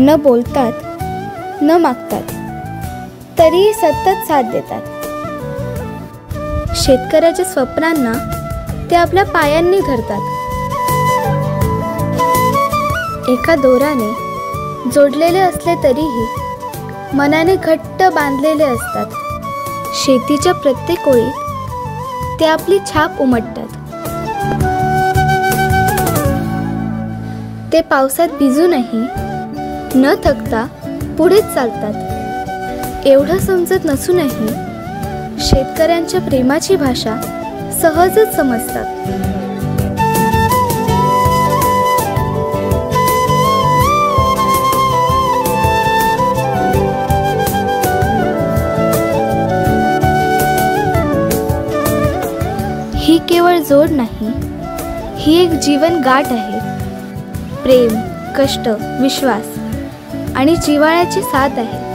न बोलतात, न मागतात, तरीही सतत साथ देतात. शेतकऱ्याच्या स्वप्नांना ते आपल्या पायांनी धरतात. एका दोराने जोडलेले असले तरीही मनाने घट्ट बांधलेले असतात. शेतीच्या प्रत्येक ओळीत ते आपली छाप उमटतात. ते पावसात भिजूनही न थकता पुढेच चालतात. एवढं समजत नसूनही शेतकऱ्यांच्या प्रेमाची भाषा सहजच समजतात. ही केवळ जोड नाही, ही एक जीवन गाठ आहे. प्रेम, कष्ट, विश्वास आणि जिव्हाळ्याची साथ आहे.